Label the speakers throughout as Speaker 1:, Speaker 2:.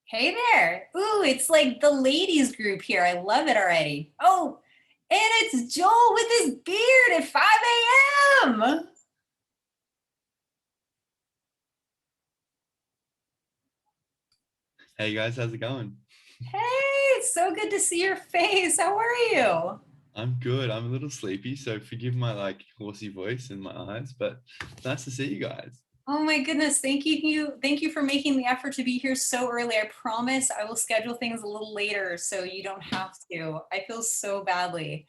Speaker 1: Hey there. Ooh, it's like the ladies group here. I love it already. Oh, and it's Joel with his beard at 5 a.m.
Speaker 2: Hey guys, how's it going?
Speaker 1: Hey, it's so good to see your face. How are you?
Speaker 2: I'm good. I'm a little sleepy, so forgive my like horsey voice and my eyes, but nice to see you guys.
Speaker 1: Oh my goodness. Thank you for making the effort to be here so early. I promise I will schedule things a little later so you don't have to. I feel so badly.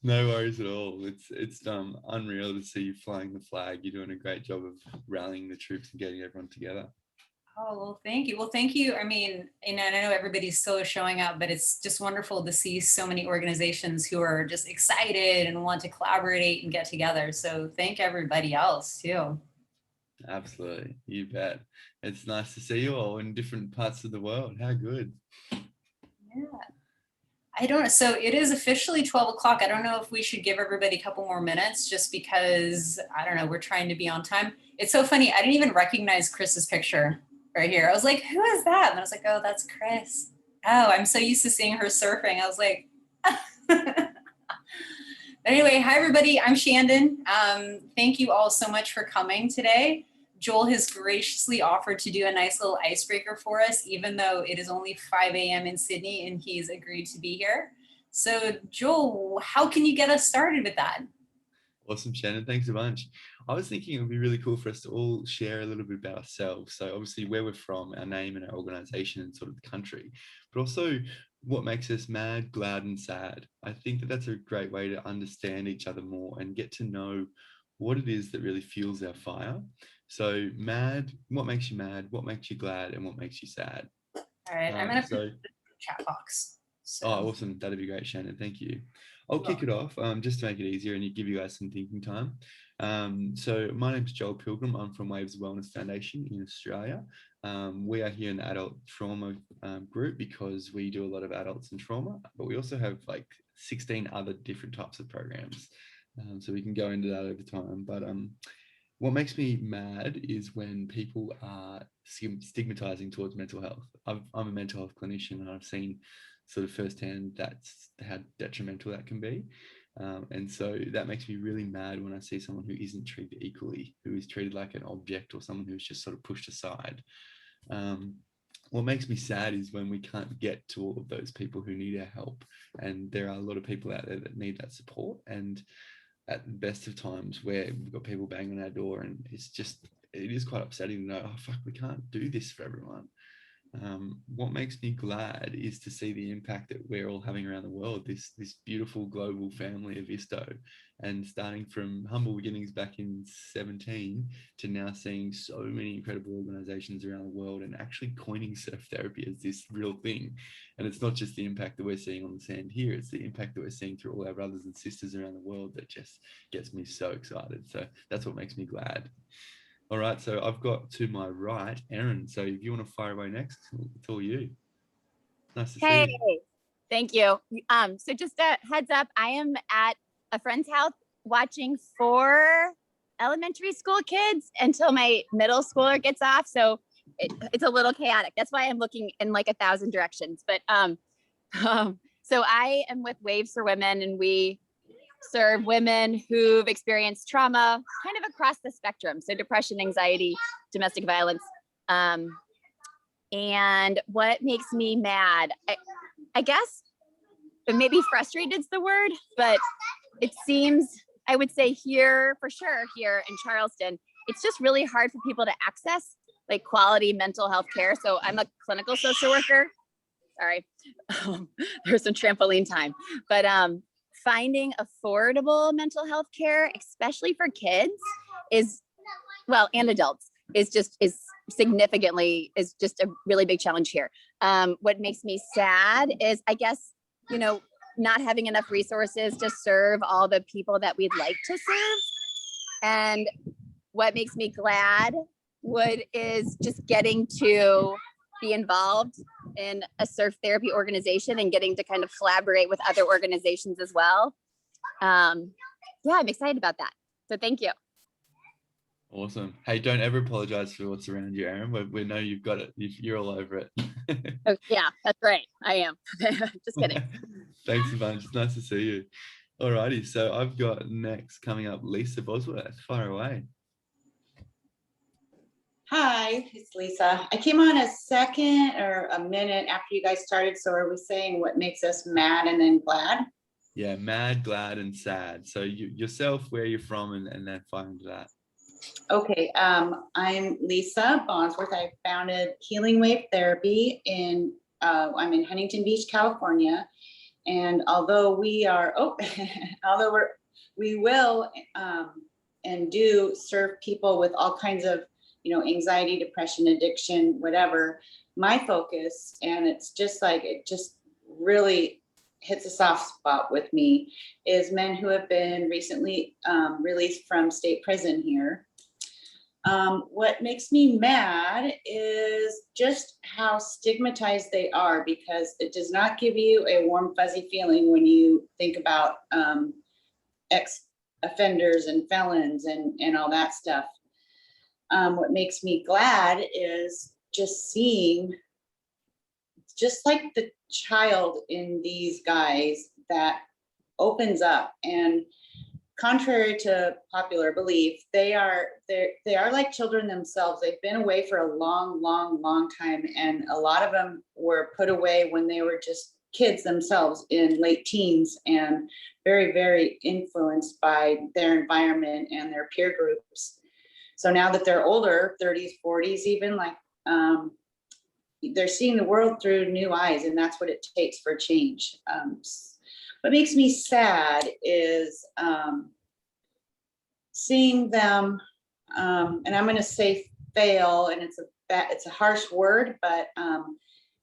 Speaker 2: No worries at all. It's unreal to see you flying the flag. You're doing a great job of rallying the troops and getting everyone together.
Speaker 1: Oh, well, thank you. Well, thank you. I mean, and I know everybody's still showing up, but it's just wonderful to see so many organizations who are just excited and want to collaborate and get together. So thank everybody else too.
Speaker 2: Absolutely. You bet. It's nice to see you all in different parts of the world. How good.
Speaker 1: Yeah. I don't know. So it is officially 12 o'clock. I don't know if we should give everybody a couple more minutes just because, I don't know, we're trying to be on time. It's so funny. I didn't even recognize Chris's picture right here. I was like, who is that? And I was like, oh, that's Chris. Oh, I'm so used to seeing her surfing. I was like, anyway, hi everybody. I'm Shandon. Thank you all so much for coming today. Joel has graciously offered to do a nice little icebreaker for us, even though it is only 5 a.m. in Sydney and he's agreed to be here. So, Joel, how can you get us started with that?
Speaker 2: Awesome, Shannon. Thanks a bunch. I was thinking it would be really cool for us to all share a little bit about ourselves. So, obviously, where we're from, our name and our organization, and sort of the country, but also what makes us mad, glad, and sad. I think that that's a great way to understand each other more and get to know what it is that really fuels our fire. So, mad, what makes you mad? What makes you glad? And what makes you sad?
Speaker 1: All right, I'm
Speaker 2: Um,
Speaker 1: going to put
Speaker 2: so,
Speaker 1: the chat box. So,
Speaker 2: Oh, awesome. That'd be great, Shannon. Thank you. I'll
Speaker 1: you're
Speaker 2: kick
Speaker 1: welcome.
Speaker 2: it off just to make it easier and you give you guys some thinking time. So my name's Joel Pilgrim. I'm from Waves Wellness Foundation in Australia. We are here in the adult trauma group because we do a lot of adults and trauma, but we also have like 16 other different types of programs. So we can go into that over time. But what makes me mad is when people are stigmatizing towards mental health. I'm a mental health clinician and I've seen sort of firsthand that's how detrimental that can be. And so that makes me really mad when I see someone who isn't treated equally, who is treated like an object or someone who's just sort of pushed aside. Um, what makes me sad is when we can't get to all of those people who need our help. And there are a lot of people out there that need that support. And at the best of times where we've got people banging on our door and it is quite upsetting to know, oh, fuck, we can't do this for everyone. What makes me glad is to see the impact that we're all having around the world, this beautiful global family of ISTO, and starting from humble beginnings back in 17 to now seeing so many incredible organizations around the world and actually coining surf therapy as this real thing. And it's not just the impact that we're seeing on the sand here, it's the impact that we're seeing through all our brothers and sisters around the world that just gets me so excited. So that's what makes me glad. All right, so I've got to my right, Erin. So if you want to fire away next, it's all you. Nice to see
Speaker 3: Hey,
Speaker 2: you.
Speaker 3: thank you. So just a heads up, I am at a friend's house watching 4 elementary school kids until my middle schooler gets off. So it's a little chaotic. That's why I'm looking in like 1,000 directions. But so I am with Waves for Women, and we serve women who've experienced trauma kind of across the spectrum. So depression, anxiety, domestic violence. Um, and what makes me mad? I guess, but maybe frustrated is the word, but it seems, I would say here, for sure, here in Charleston, it's just really hard for people to access like quality mental health care. So I'm a clinical social worker. Sorry, there's some trampoline time, but finding affordable mental health care, especially for kids, is, well, and adults, is significantly, is just a really big challenge here. What makes me sad is, I guess, not having enough resources to serve all the people that we'd like to serve. And what makes me glad is just getting to be involved in a surf therapy organization and getting to kind of collaborate with other organizations as well. Yeah, I'm excited about that. So thank you.
Speaker 2: Awesome. Hey, don't ever apologize for what's around you, Erin. We know you've got it. You're all over it.
Speaker 3: Oh, yeah, that's right. I am. Just kidding.
Speaker 2: Thanks a bunch. It's nice to see you. Alrighty, so I've got next coming up Lisa Bosworth. Far away.
Speaker 4: Hi, it's Lisa. I came on a second or a minute after you guys started. So are we saying what makes us mad and then glad?
Speaker 2: Yeah, mad, glad, and sad. So yourself, where you're from, and then find that.
Speaker 4: Okay, I'm Lisa Bosworth. I founded Healing Wave Therapy I'm in Huntington Beach, California. And although we are, we will and do serve people with all kinds of, anxiety, depression, addiction, whatever. My focus, and it's just like, it just really hits a soft spot with me, is men who have been recently released from state prison here. What makes me mad is just how stigmatized they are, because it does not give you a warm, fuzzy feeling when you think about ex-offenders and felons and all that stuff. What makes me glad is just seeing, just like the child in these guys that opens up. And contrary to popular belief, they are like children themselves. They've been away for a long time, and a lot of them were put away when they were just kids themselves in late teens, and very influenced by their environment and their peer groups. So now that they're older, 30s, 40s, even, like they're seeing the world through new eyes, and that's what it takes for change. What makes me sad is seeing them, and I'm going to say fail, and it's a harsh word, but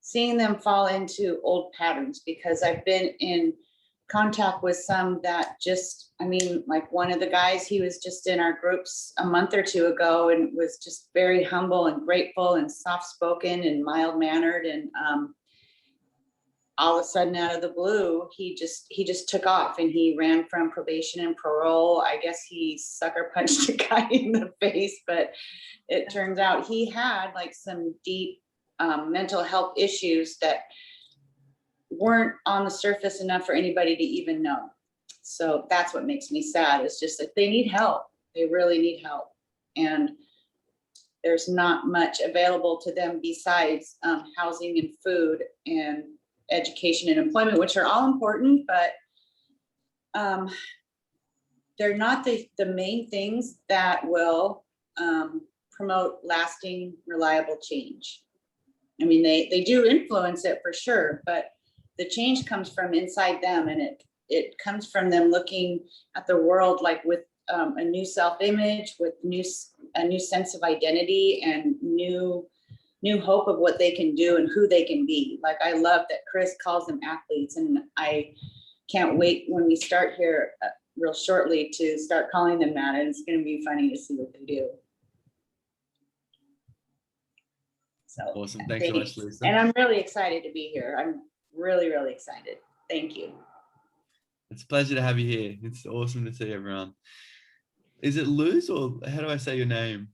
Speaker 4: seeing them fall into old patterns, because I've been in contact with some that just, like one of the guys, he was just in our groups a month or two ago and was just very humble and grateful and soft-spoken and mild-mannered, and all of a sudden, out of the blue, he just took off, and he ran from probation and parole. I guess he sucker punched a guy in the face, but it turns out he had like some deep mental health issues that weren't on the surface enough for anybody to even know. So that's what makes me sad. It's just that they need help. They really need help, and there's not much available to them besides housing and food and education and employment, which are all important, but they're not the main things that will promote lasting, reliable change. They do influence it for sure, but the change comes from inside them, and it comes from them looking at the world like with a new self-image, with a new sense of identity, and new hope of what they can do and who they can be. Like, I love that Chris calls them athletes, and I can't wait when we start here real shortly to start calling them that, and it's going to be funny to see what they do. So
Speaker 2: awesome. Thanks so much, Lisa.
Speaker 4: And I'm really excited to be here. I'm really excited. Thank you.
Speaker 2: It's a pleasure to have you here. It's awesome to see everyone. Is it Luz, or how do I say your name?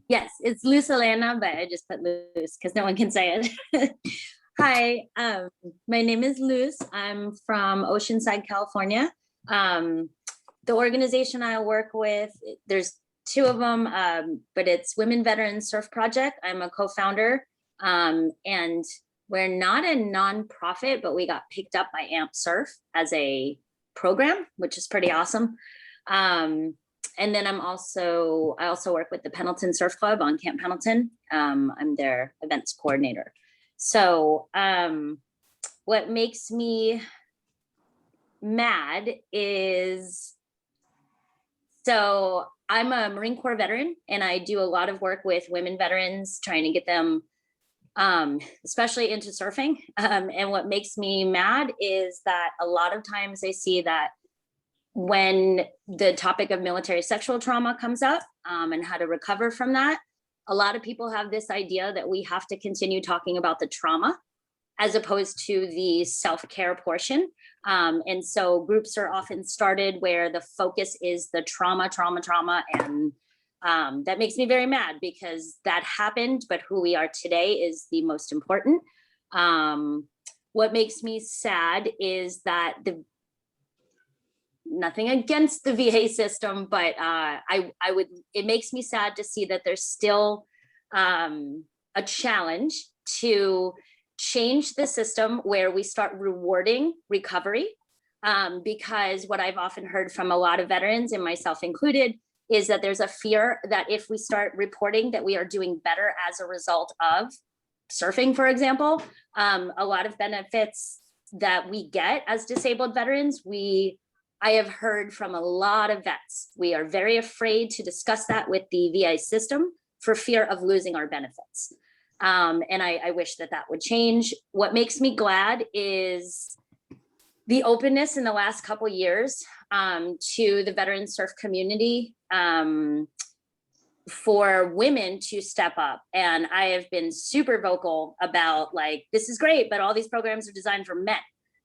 Speaker 5: Yes, it's Luz Elena, but I just put Luz because no one can say it. Hi, my name is Luz. I'm from Oceanside, California. The organization I work with, there's two of them, but it's Women Veterans Surf Project. I'm a co-founder, and we're not a nonprofit, but we got picked up by AMP Surf as a program, which is pretty awesome. And then I also work with the Pendleton Surf Club on Camp Pendleton. I'm their events coordinator. So what makes me mad is, so I'm a Marine Corps veteran, and I do a lot of work with women veterans, trying to get them especially into surfing. And what makes me mad is that a lot of times I see that when the topic of military sexual trauma comes up, and how to recover from that, a lot of people have this idea that we have to continue talking about the trauma as opposed to the self-care portion. And so groups are often started where the focus is the trauma, and That makes me very mad because that happened, but who we are today is the most important. What makes me sad is that nothing against the VA system, but it makes me sad to see that there's still a challenge to change the system where we start rewarding recovery. Because what I've often heard from a lot of veterans, and myself included, is that there's a fear that if we start reporting that we are doing better as a result of surfing, for example, a lot of benefits that we get as disabled veterans, I have heard from a lot of vets. We are very afraid to discuss that with the VA system for fear of losing our benefits. And I wish that would change. What makes me glad is the openness in the last couple of years to the veteran surf community for women to step up. And I have been super vocal about, like, this is great, but all these programs are designed for men.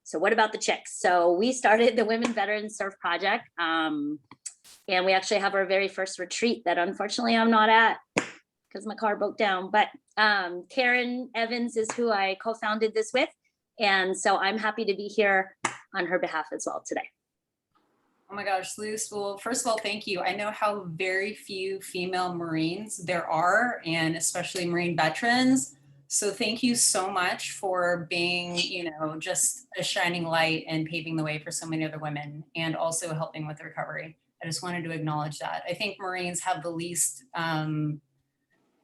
Speaker 5: So what about the chicks? So we started the Women Veterans Surf Project. And we actually have our very first retreat that unfortunately I'm not at because my car broke down. But Karen Evans is who I co-founded this with. And so I'm happy to be here on her behalf as well today.
Speaker 1: Oh my gosh, Luz. Well, first of all, thank you. I know how very few female Marines there are, and especially Marine veterans. So thank you so much for being, just a shining light and paving the way for so many other women, and also helping with recovery. I just wanted to acknowledge that. I think Marines have the least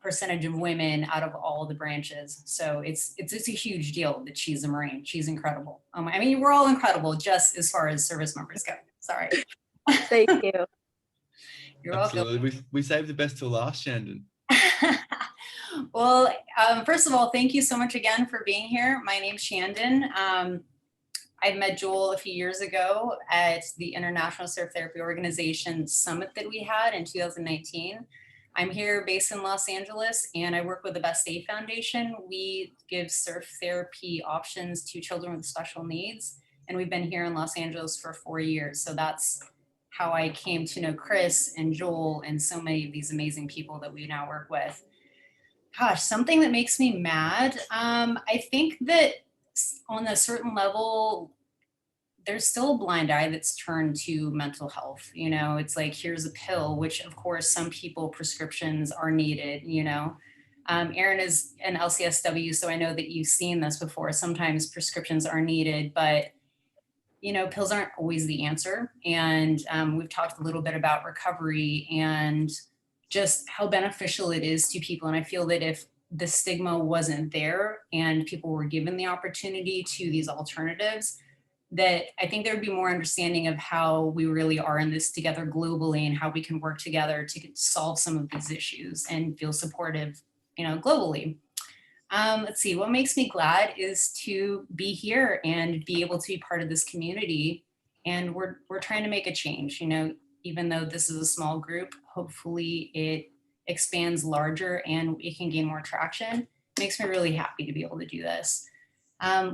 Speaker 1: percentage of women out of all the branches. So it's a huge deal that she's a Marine. She's incredible. I mean, we're all incredible just as far as service members go. Sorry.
Speaker 5: Thank you.
Speaker 1: You're
Speaker 2: Absolutely.
Speaker 1: welcome.
Speaker 2: We saved the best till last, Shandon.
Speaker 1: Well, first of all, thank you so much again for being here. My name's Shandon. I met Joel a few years ago at the International Surf Therapy Organization Summit that we had in 2019. I'm here based in Los Angeles, and I work with the Best Day Foundation. We give surf therapy options to children with special needs, and we've been here in Los Angeles for 4 years. So that's how I came to know Chris and Joel and so many of these amazing people that we now work with. Gosh, something that makes me mad. I think that on a certain level, there's still a blind eye that's turned to mental health. It's like, here's a pill, which of course some people prescriptions are needed. Erin is an LCSW, so I know that you've seen this before. Sometimes prescriptions are needed, but pills aren't always the answer. And we've talked a little bit about recovery and just how beneficial it is to people. And I feel that if the stigma wasn't there and people were given the opportunity to these alternatives, that I think there would be more understanding of how we really are in this together globally and how we can work together to solve some of these issues and feel supportive, globally. Let's see, what makes me glad is to be here and be able to be part of this community. And we're trying to make a change, even though this is a small group, hopefully it expands larger and it can gain more traction. It makes me really happy to be able to do this.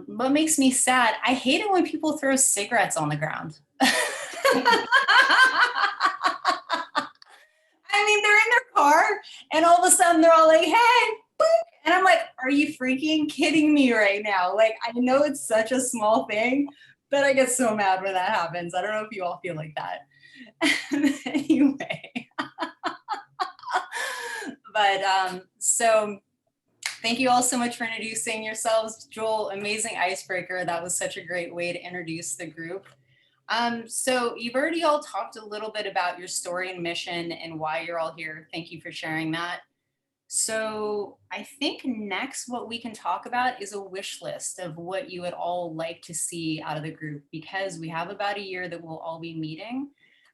Speaker 1: What makes me sad, I hate it when people throw cigarettes on the ground. I mean, they're in their car and all of a sudden they're all like, hey, boop. And I'm like, are you freaking kidding me right now? Like, I know it's such a small thing, but I get so mad when that happens. I don't know if you all feel like that. Anyway. But so thank you all so much for introducing yourselves. Joel, amazing icebreaker. That was such a great way to introduce the group. So you've already all talked a little bit about your story and mission and why you're all here. Thank you for sharing that. So I think next what we can talk about is a wish list of what you would all like to see out of the group, because we have about a year that we'll all be meeting.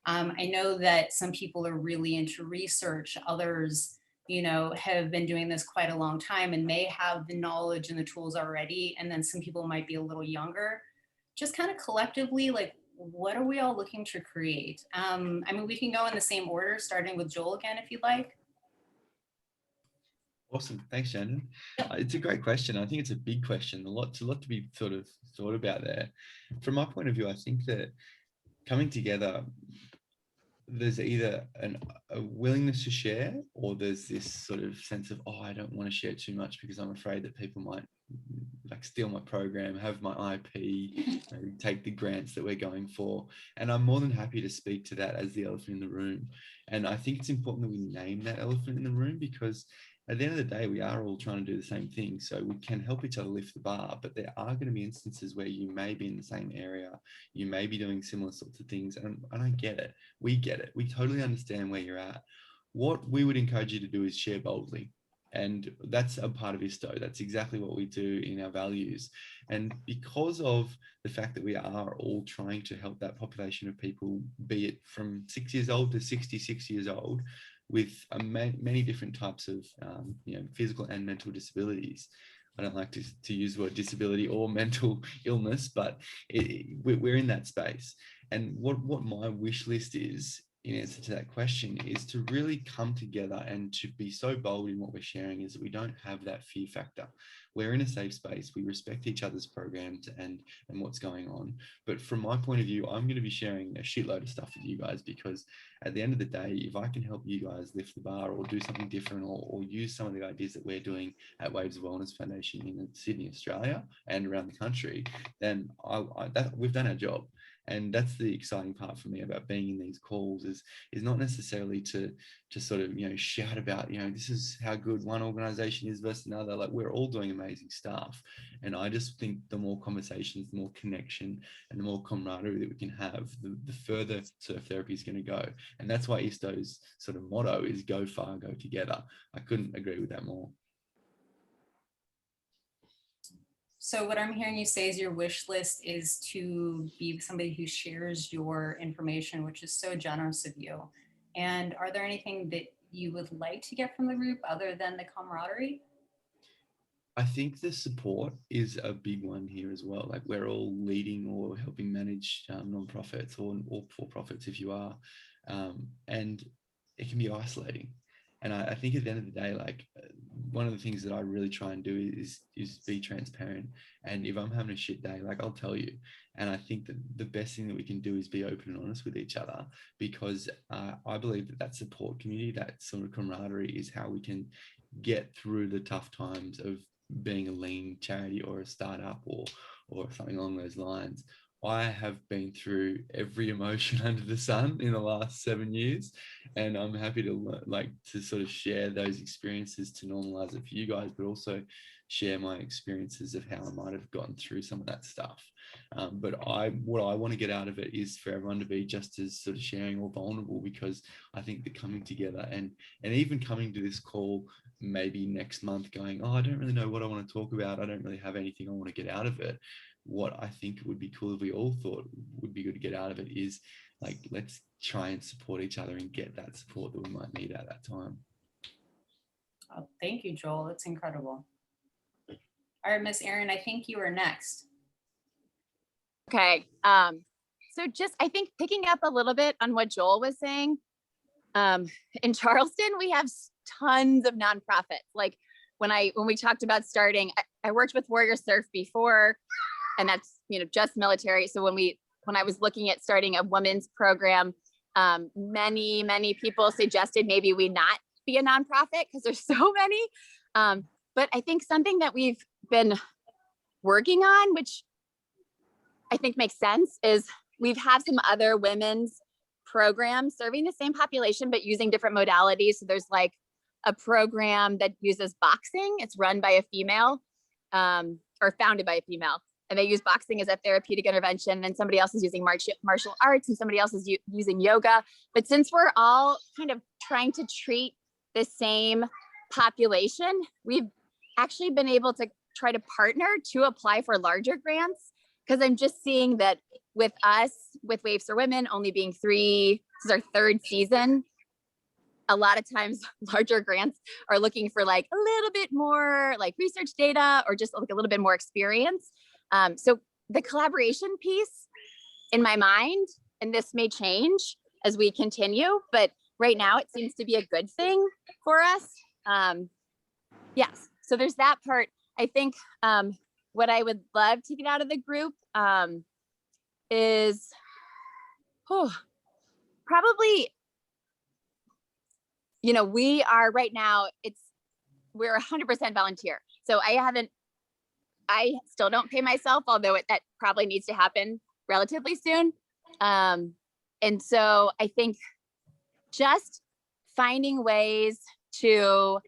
Speaker 1: I know that some people are really into research, others have been doing this quite a long time and may have the knowledge and the tools already. And then some people might be a little younger. Just kind of collectively, like, what are we all looking to create? I mean, we can go in the same order, starting with Joel again, if you'd like.
Speaker 2: Awesome. Thanks, Shannon. It's a great question. I think it's a big question, a lot to be sort of thought about there. From my point of view, I think that coming together, there's either a willingness to share, or there's this sort of sense of, oh, I don't want to share too much because I'm afraid that people might like steal my program, have my IP, take the grants that we're going for. And I'm more than happy to speak to that as the elephant in the room. And I think it's important that we name that elephant in the room, because at the end of the day, we are all trying to do the same thing. So we can help each other lift the bar, but there are going to be instances where you may be in the same area, you may be doing similar sorts of things. And I get it. We get it. We totally understand where you're at. What we would encourage you to do is share boldly. And that's a part of ISTO. That's exactly what we do in our values. And because of the fact that we are all trying to help that population of people, be it from 6 years old to 66 years old, with many different types of physical and mental disabilities. I don't like to use the word disability or mental illness, but we're in that space. And what my wish list is, in answer to that question, is to really come together and to be so bold in what we're sharing, is that we don't have that fear factor. We're in a safe space. We respect each other's programs and what's going on. But from my point of view, I'm going to be sharing a shitload of stuff with you guys, because at the end of the day, if I can help you guys lift the bar or do something different, or use some of the ideas that we're doing at Waves Wellness Foundation in Sydney, Australia, and around the country, then we've done our job. And that's the exciting part for me about being in these calls, is not necessarily to sort of, shout about, this is how good one organization is versus another. Like, we're all doing amazing stuff. And I just think the more conversations, the more connection, and the more camaraderie that we can have, the further surf therapy is going to go. And that's why ISTO's sort of motto is go far, go together. I couldn't agree with that more.
Speaker 1: So what I'm hearing you say is your wish list is to be somebody who shares your information, which is so generous of you. And are there anything that you would like to get from the group other than the camaraderie?
Speaker 2: I think the support is a big one here as well. Like, we're all leading or helping manage nonprofits or for-profits, if you are, and it can be isolating. And I think at the end of the day, like, one of the things that I really try and do is be transparent. And if I'm having a shit day, like, I'll tell you. And I think that the best thing that we can do is be open and honest with each other, because I believe that support community, that sort of camaraderie, is how we can get through the tough times of being a lean charity or a startup or something along those lines. I have been through every emotion under the sun in the last 7 years, and I'm happy to sort of share those experiences to normalize it for you guys, but also share my experiences of how I might have gotten through some of that stuff. But what I want to get out of it is for everyone to be just as sort of sharing or vulnerable, because I think that coming together and even coming to this call maybe next month going, oh, I don't really know what I want to talk about, I don't really have anything I want to get out of it. What I think would be cool if we all thought would be good to get out of it is, like, let's try and support each other and get that support that we might need at that time.
Speaker 1: Oh, thank you, Joel. That's incredible. All right, Miss Erin, I think you are next.
Speaker 3: Okay. So just, I think, picking up a little bit on what Joel was saying, in Charleston, we have tons of nonprofits. Like, when we talked about starting, I worked with Warrior Surf before, and that's, just military. So when I was looking at starting a women's program, many people suggested maybe we not be a nonprofit because there's so many. But I think something that we've been working on, which I think makes sense, is we've had some other women's programs serving the same population, but using different modalities. So there's like a program that uses boxing. It's run by a female, or founded by a female. And they use boxing as a therapeutic intervention. And somebody else is using martial arts, and somebody else is using yoga. But since we're all kind of trying to treat the same population, we've actually been able to try to partner to apply for larger grants. Because I'm just seeing that with us, with Waves for Women only being 3, this is our 3rd season, a lot of times larger grants are looking for like a little bit more like research data or just like a little bit more experience. So the collaboration piece in my mind, and this may change as we continue, but right now it seems to be a good thing for us. Yes, so there's that part. I think what I would love to get out of the group is probably we are right now, we're 100% volunteer. So I still don't pay myself, although that probably needs to happen relatively soon. And so I think just finding ways to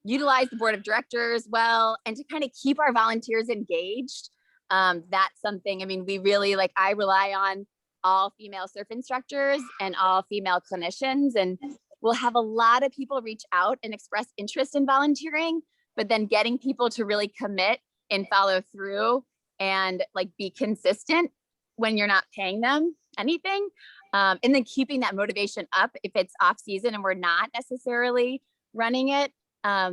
Speaker 3: utilize the board of directors well, and to kind of keep our volunteers engaged. That's something, I mean, we really, like, I rely on all female surf instructors and all female clinicians, and we'll have a lot of people reach out and express interest in volunteering, but then getting people to really commit and follow through and like be consistent when you're not paying them anything. And then keeping that motivation up if it's off season and we're not necessarily running it. I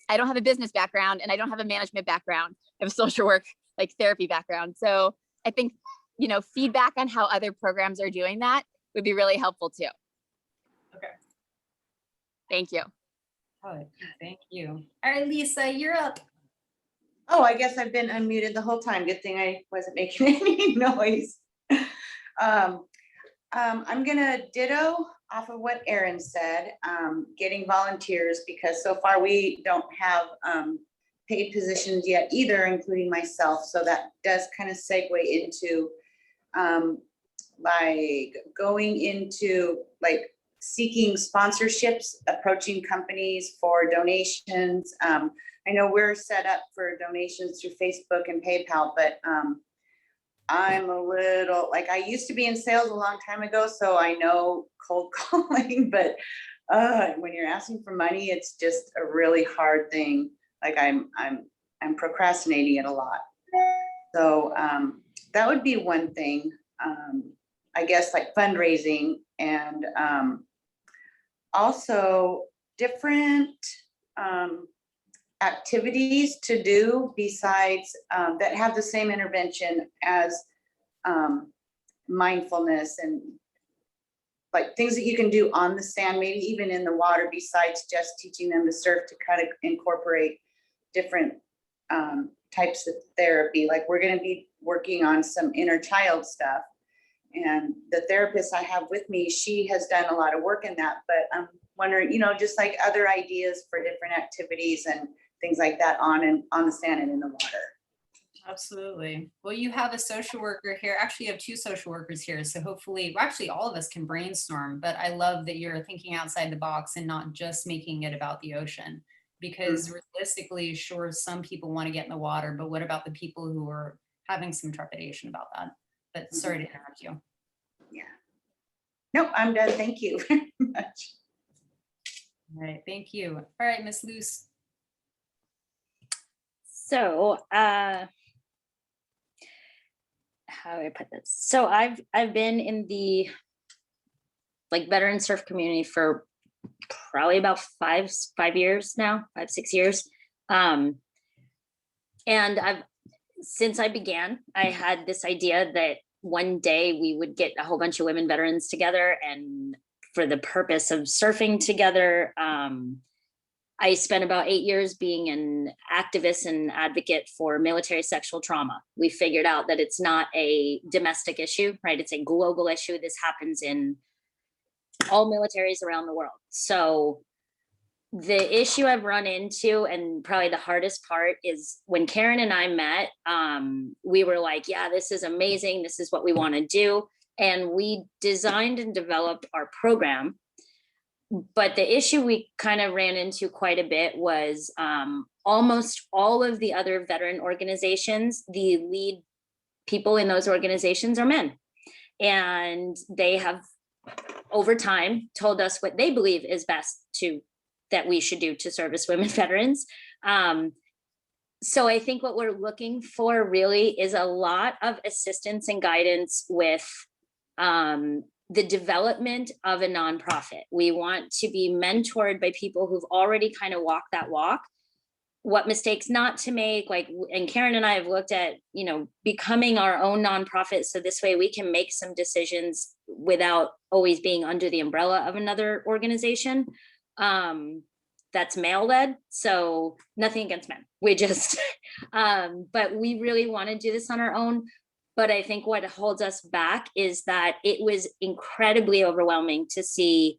Speaker 3: don't have a business background and I don't have a management background. I have a social work, like therapy background. So I think, feedback on how other programs are doing that would be really helpful too.
Speaker 1: Okay.
Speaker 3: Thank you.
Speaker 1: Oh, thank you. All right, Lisa, you're up.
Speaker 4: Oh, I guess I've been unmuted the whole time. Good thing I wasn't making any noise. I'm gonna ditto off of what Erin said, getting volunteers, because so far we don't have paid positions yet either, including myself. So that does kind of segue into like going into like seeking sponsorships, approaching companies for donations. I know we're set up for donations through Facebook and PayPal, but I'm a little, like, I used to be in sales a long time ago, so I know cold calling, but when you're asking for money, it's just a really hard thing. Like I'm procrastinating it a lot. So that would be one thing. I guess like fundraising, and also different activities to do besides that have the same intervention as mindfulness, and like things that you can do on the sand, maybe even in the water, besides just teaching them to surf, to kind of incorporate different types of therapy. Like we're going to be working on some inner child stuff, and the therapist I have with me, she has done a lot of work in that, but I'm wondering, just like other ideas for different activities and things like that on the sand and in the water.
Speaker 1: Absolutely. Well, you have a social worker here. Actually, you have two social workers here. So hopefully, well, actually all of us can brainstorm, but I love that you're thinking outside the box and not just making it about the ocean, because realistically, sure, some people want to get in the water, but what about the people who are having some trepidation about that? But sorry to interrupt you.
Speaker 4: Yeah. Nope, I'm done. Thank you very much.
Speaker 1: All right. Thank you. All right, Miss Luce.
Speaker 5: So, how do I put this? So I've been in the like veteran surf community for probably about 5 years now, 6 years. And since I began, I had this idea that one day we would get a whole bunch of women veterans together, and for the purpose of surfing together. I spent about 8 years being an activist and advocate for military sexual trauma. We figured out that it's not a domestic issue, right? It's a global issue. This happens in all militaries around the world. So the issue I've run into, and probably the hardest part, is when Karen and I met, we were like, yeah, this is amazing. This is what we want to do. And we designed and developed our program. But the issue we kind of ran into quite a bit was almost all of the other veteran organizations, the lead people in those organizations are men. And they have, over time, told us what they believe is best that we should do to service women veterans. So I think what we're looking for really is a lot of assistance and guidance with the development of a nonprofit. We want to be mentored by people who've already kind of walked that walk, what mistakes not to make, like, and Karen and I have looked at, becoming our own nonprofit. So this way we can make some decisions without always being under the umbrella of another organization that's male led. So nothing against men. We just, but we really want to do this on our own. But I think what holds us back is that it was incredibly overwhelming to see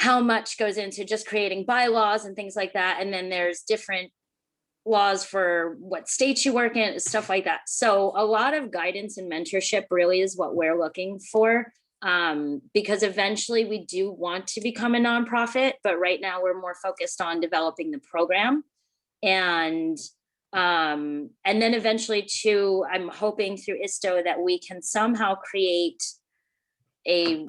Speaker 5: how much goes into just creating bylaws and things like that. And then there's different laws for what states you work in, stuff like that. So a lot of guidance and mentorship really is what we're looking for, because eventually we do want to become a nonprofit, but right now we're more focused on developing the program. And then eventually too, I'm hoping through ISTO that we can somehow create a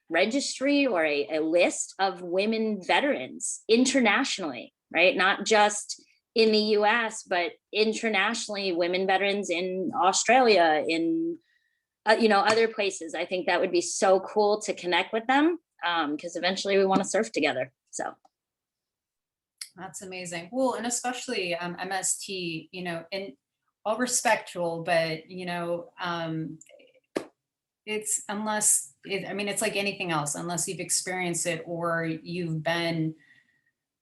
Speaker 5: registry or a list of women veterans internationally, right? Not just in the US, but internationally, women veterans in Australia, in other places. I think that would be so cool to connect with them, because eventually we want to surf together. So
Speaker 1: That's amazing. Well, and especially MST, and all respectful, but it's it's like anything else, unless you've experienced it or you've been,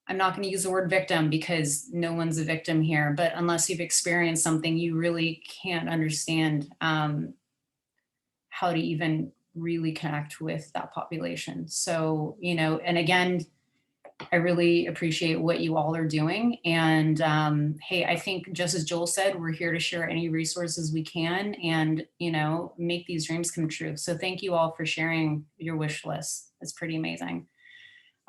Speaker 1: I'm not going to use the word victim because no one's a victim here, but unless you've experienced something, you really can't understand how to even really connect with that population. So, and again, I really appreciate what you all are doing. And hey, I think just as Joel said, we're here to share any resources we can and, make these dreams come true. So thank you all for sharing your wish list. It's pretty amazing.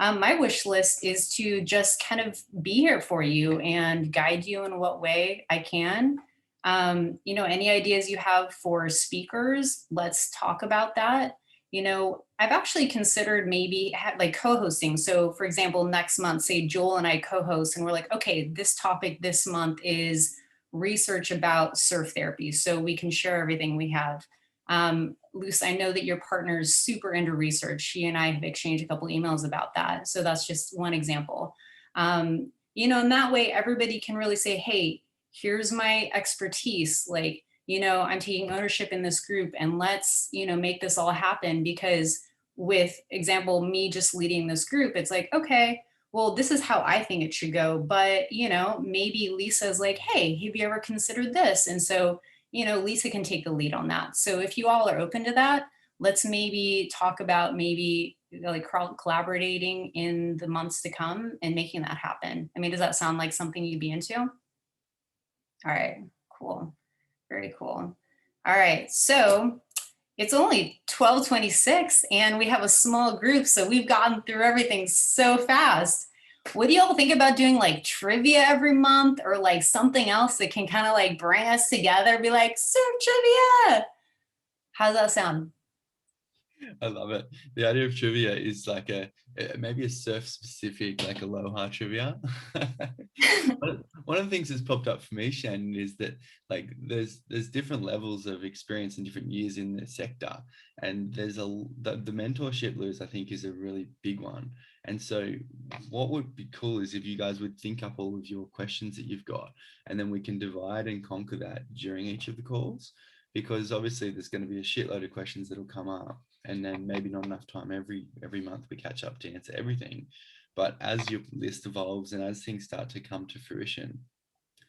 Speaker 1: My wish list is to just kind of be here for you and guide you in what way I can. Any ideas you have for speakers, let's talk about that. I've actually considered maybe like co-hosting. So for example, next month, say Joel and I co-host and we're like, okay, this topic this month is research about surf therapy. So we can share everything we have. Luce, I know that your partner is super into research. She and I have exchanged a couple emails about that. So that's just one example. And that way everybody can really say, hey, here's my expertise. Like, I'm taking ownership in this group and let's, make this all happen. Because with example, me just leading this group, it's like, okay, well, this is how I think it should go. But, maybe Lisa's like, hey, have you ever considered this? And so, Lisa can take the lead on that. So if you all are open to that, let's maybe talk about maybe like collaborating in the months to come and making that happen. I mean, does that sound like something you'd be into? All right, cool. Very cool. All right, so it's only 12:26 and we have a small group, so we've gotten through everything so fast. What do y'all think about doing like trivia every month or like something else that can kind of like bring us together, be like, surf trivia? How's that sound?
Speaker 2: I love it. The idea of trivia is like maybe a surf specific, like aloha trivia. One of the things that's popped up for me, Shannon, is that like there's different levels of experience in different years in the sector, and there's the mentorship, Luz, I think is a really big one. And so what would be cool is if you guys would think up all of your questions that you've got, and then we can divide and conquer that during each of the calls, because obviously there's going to be a shitload of questions that'll come up, and then maybe not enough time every month we catch up to answer everything. But as your list evolves and as things start to come to fruition,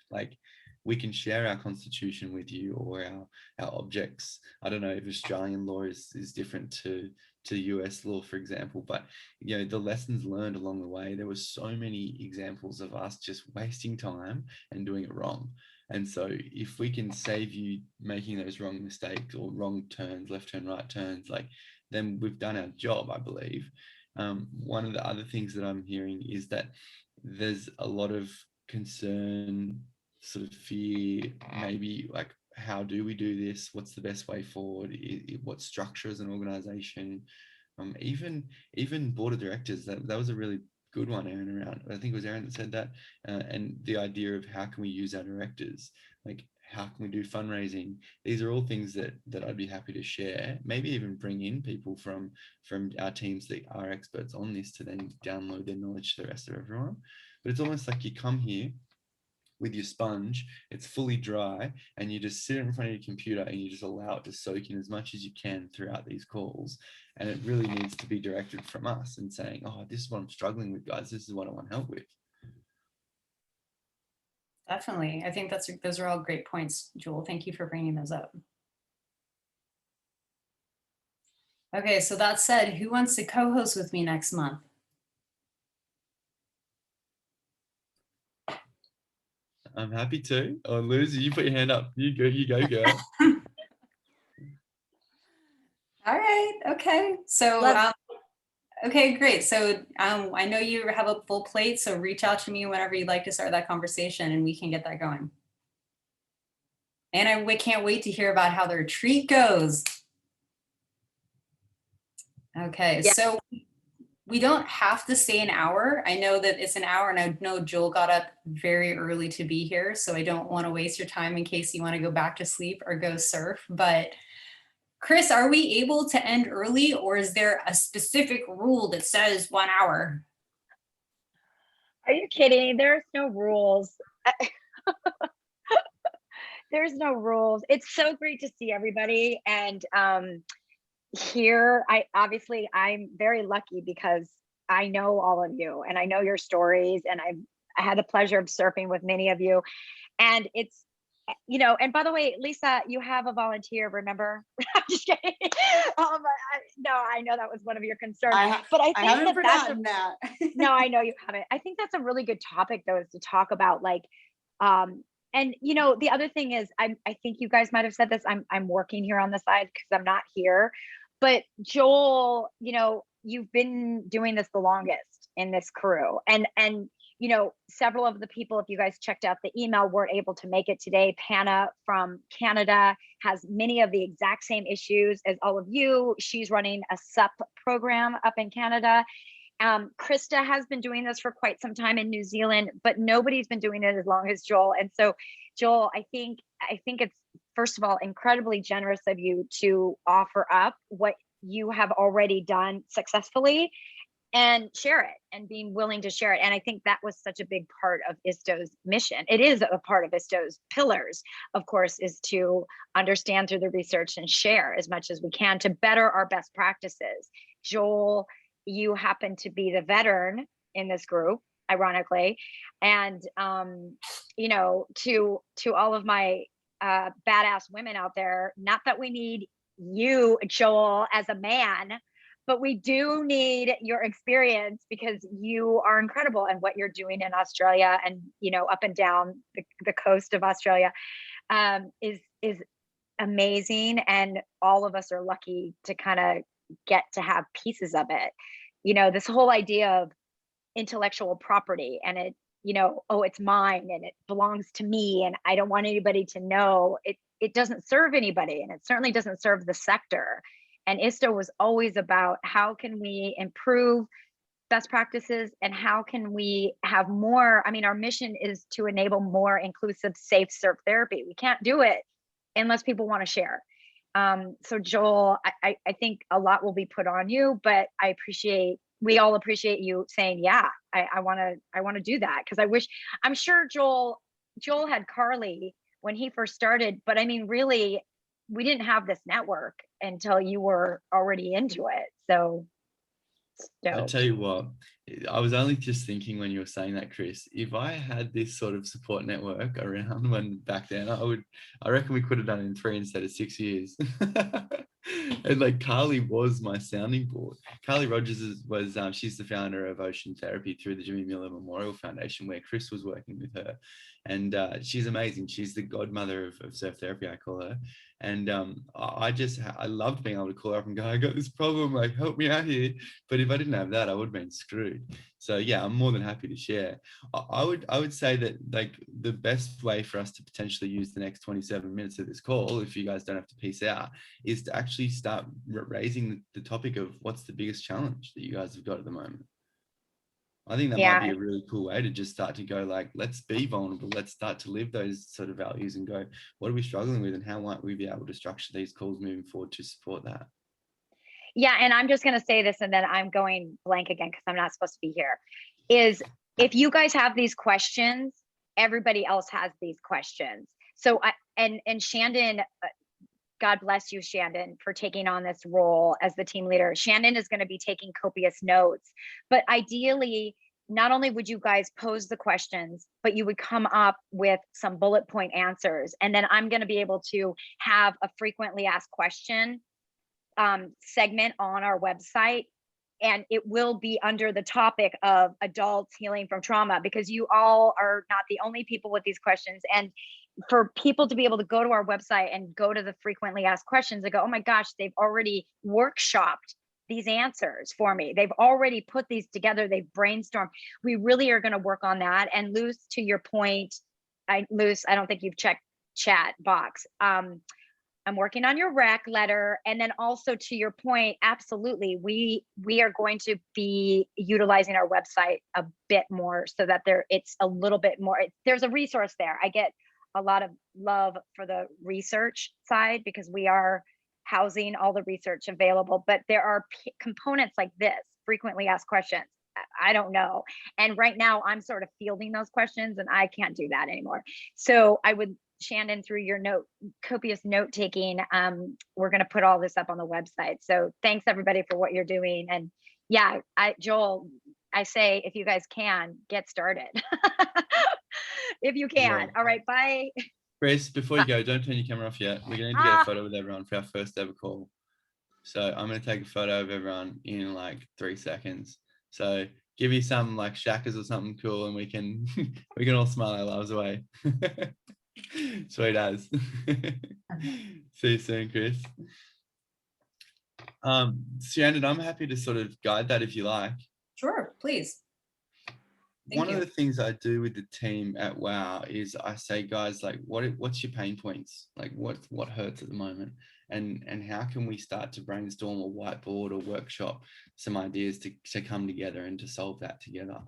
Speaker 2: like we can share our constitution with you or our objects. I don't know if Australian law is different to US law, for example, but the lessons learned along the way, there were so many examples of us just wasting time and doing it wrong. And so if we can save you making those wrong mistakes or wrong turns, left turn, right turns, like then we've done our job, I believe. One of the other things that I'm hearing is that there's a lot of concern, sort of fear, maybe like, how do we do this? What's the best way forward? What structure as an organization? Even board of directors, that was a really good one, Aaron, around. I think it was Aaron that said that. And the idea of how can we use our directors? Like, how can we do fundraising? These are all things that I'd be happy to share. Maybe even bring in people from our teams that are experts on this to then download their knowledge to the rest of everyone. But it's almost like you come here with your sponge, it's fully dry, and you just sit in front of your computer and you just allow it to soak in as much as you can throughout these calls. And it really needs to be directed from us and saying, oh, this is what I'm struggling with, guys. This is what I want help with.
Speaker 1: Definitely. I think those are all great points, Joel. Thank you for bringing those up. Okay, so that said, who wants to co-host with me next month?
Speaker 2: I'm happy to. Oh, Lucy, you put your hand up. You go, girl.
Speaker 1: All right, okay. So,
Speaker 5: Love-
Speaker 1: okay, great. So I know you have a full plate, so reach out to me whenever you'd like to start that conversation and we can get that going. And can't wait to hear about how the retreat goes. Okay,
Speaker 5: Yeah.
Speaker 1: so we don't have to stay an hour. I know that it's an hour and I know Joel got up very early to be here, so I don't want to waste your time in case you want to go back to sleep or go surf. But Chris, are we able to end early or is there a specific rule that says 1 hour?
Speaker 6: Are you kidding? There's no rules. There's no rules. It's so great to see everybody. And here, I'm very lucky because I know all of you and I know your stories, and I had the pleasure of surfing with many of you. And it's, and by the way, Lisa, you have a volunteer, remember? I'm just kidding. No, I know that was one of your concerns, but I
Speaker 4: I
Speaker 6: think
Speaker 4: haven't
Speaker 6: that's
Speaker 4: forgotten that.
Speaker 6: no, I know you haven't. I think that's a really good topic though, is to talk about like, and the other thing is, I think you guys might have said this. I'm working here on the side because I'm not here, but Joel, you've been doing this the longest in this crew, and several of the people, if you guys checked out the email, weren't able to make it today. Panna from Canada has many of the exact same issues as all of you. She's running a SUP program up in Canada. Krista has been doing this for quite some time in New Zealand, but nobody's been doing it as long as Joel. And so, Joel, I think it's, first of all, incredibly generous of you to offer up what you have already done successfully and share it, and being willing to share it. And I think that was such a big part of ISTO's mission. It is a part of ISTO's pillars, of course, is to understand through the research and share as much as we can to better our best practices. Joel, you happen to be the veteran in this group, ironically. And to all of my badass women out there, not that we need you, Joel, as a man, but we do need your experience because you are incredible, and what you're doing in Australia and up and down the coast of Australia is amazing, and all of us are lucky to kind of get to have pieces of it. This whole idea of intellectual property, and it, oh, it's mine and it belongs to me and I don't want anybody to know, it doesn't serve anybody, and it certainly doesn't serve the sector. And ISTO was always about how can we improve best practices and how can we have more. I mean, our mission is to enable more inclusive, safe surf therapy. We can't do it unless people want to share. So Joel, I think a lot will be put on you, but we all appreciate you saying, yeah, I want to do that. Cause I'm sure Joel had Carly when he first started, but I mean, really, we didn't have this network until you were already into it. So
Speaker 2: I'll
Speaker 6: stoked.
Speaker 2: tell you what, I was only just thinking when you were saying that, Chris, if I had this sort of support network around when back then, I reckon we could have done it in 3 instead of 6 years. And like Carly was my sounding board. Carly Rogers she's the founder of Ocean Therapy through the Jimmy Miller Memorial Foundation, where Chris was working with her. And she's amazing. She's the godmother of surf therapy, I call her. And I loved being able to call her up and go, I got this problem, like help me out here. But if I didn't have that, I would have been screwed. So yeah, I'm more than happy to share. I would say that like the best way for us to potentially use the next 27 minutes of this call, if you guys don't have to peace out, is to actually start raising the topic of what's the biggest challenge that you guys have got at the moment. I think that might be a really cool way to just start to go like, let's be vulnerable. Let's start to live those sort of values and go, what are we struggling with and how might we be able to structure these calls moving forward to support that?
Speaker 6: Yeah, and I'm just going to say this and then I'm going blank again because I'm not supposed to be here, is if you guys have these questions, everybody else has these questions. So and Shandon, God bless you, Shandon, for taking on this role as the team leader. Shandon is going to be taking copious notes, but ideally, not only would you guys pose the questions, but you would come up with some bullet point answers. And then I'm going to be able to have a frequently asked question segment on our website, and it will be under the topic of adults healing from trauma, because you all are not the only people with these questions. And for people to be able to go to our website and go to the frequently asked questions and go, oh my gosh, they've already workshopped these answers for me. They've already put these together. They've brainstormed. We really are going to work on that. And Luce, to your point, Luce, I don't think you've checked chat box. I'm working on your rec letter. And then also to your point, absolutely, we are going to be utilizing our website a bit more so that it's a little bit more, there's a resource there. I get a lot of love for the research side because we are housing all the research available, but there are components like this, frequently asked questions. I don't know. And right now I'm sort of fielding those questions and I can't do that anymore. So I would, Shannon, through your copious note taking, we're going to put all this up on the website. So thanks everybody for what you're doing. And yeah, Joel, I say, if you guys can, get started. If you can.
Speaker 2: Well,
Speaker 6: all right, bye.
Speaker 2: Chris, before you go, don't turn your camera off yet. We're going to need to get a photo with everyone for our first ever call. So I'm going to take a photo of everyone in like 3 seconds. So give you some like shackers or something cool and we can all smile our lives away. Sweet as. See you soon, Chris. Shannon, I'm happy to sort of guide that if you like.
Speaker 1: Sure, please.
Speaker 2: One of the things I do with the team at WOW is I say, guys, like, what's your pain points? Like, what hurts at the moment? And how can we start to brainstorm or whiteboard or workshop some ideas to come together and to solve that together?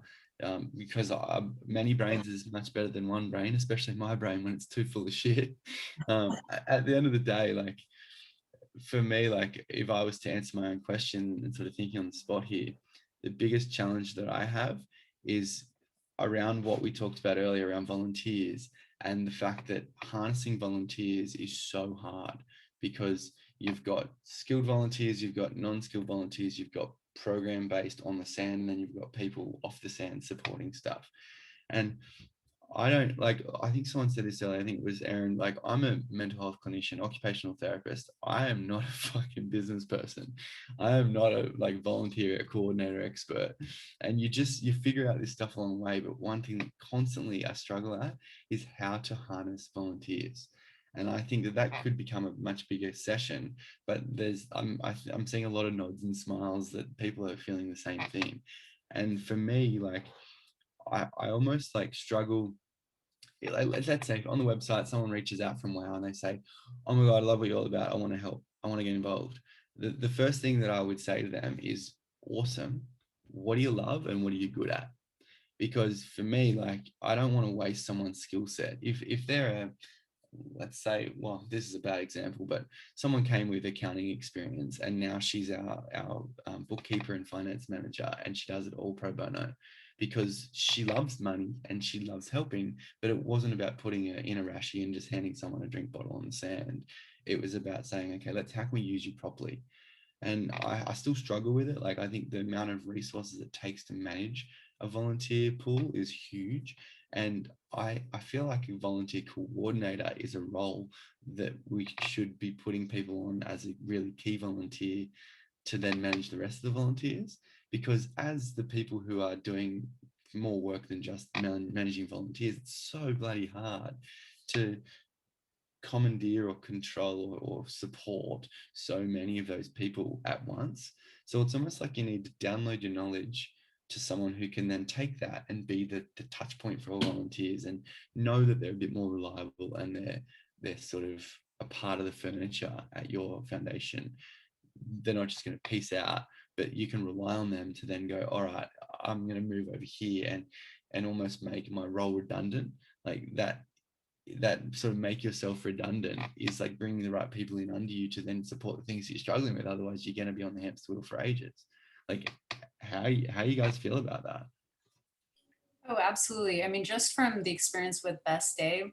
Speaker 2: Because many brains is much better than one brain, especially my brain when it's too full of shit. At the end of the day, like, for me, like, if I was to answer my own question and sort of thinking on the spot here, the biggest challenge that I have is around what we talked about earlier around volunteers, and the fact that harnessing volunteers is so hard because you've got skilled volunteers, you've got non-skilled volunteers, you've got program based on the sand, and then you've got people off the sand supporting stuff. And I think someone said this earlier, I think it was Aaron, like, I'm a mental health clinician, occupational therapist. I am not a fucking business person. I am not a like volunteer coordinator expert. And you figure out this stuff along the way. But one thing that constantly I struggle at is how to harness volunteers. And I think that could become a much bigger session, but I'm seeing a lot of nods and smiles that people are feeling the same thing. And for me, like, I almost like struggle. Like, let's say on the website, someone reaches out from WOW and they say, oh my God, I love what you're all about. I want to help. I want to get involved. The first thing that I would say to them is, awesome. What do you love and what are you good at? Because for me, like, I don't want to waste someone's skill set. If they're let's say, well, this is a bad example, but someone came with accounting experience and now she's our bookkeeper and finance manager, and she does it all pro bono because she loves money and she loves helping, but it wasn't about putting her in a rashie and just handing someone a drink bottle on the sand. It was about saying, okay, how can we use you properly? And I still struggle with it. Like, I think the amount of resources it takes to manage a volunteer pool is huge. And I feel like a volunteer coordinator is a role that we should be putting people on as a really key volunteer to then manage the rest of the volunteers. Because as the people who are doing more work than just managing volunteers, it's so bloody hard to commandeer or control or support so many of those people at once. So it's almost like you need to download your knowledge to someone who can then take that and be the touch point for all volunteers and know that they're a bit more reliable and they're sort of a part of the furniture at your foundation. They're not just going to peace out, but you can rely on them to then go, all right, I'm going to move over here and almost make my role redundant. Like that sort of make yourself redundant is like bringing the right people in under you to then support the things that you're struggling with. Otherwise you're going to be on the hamster wheel for ages. Like, how you guys feel about that?
Speaker 1: Oh, absolutely. I mean, just from the experience with Best Day,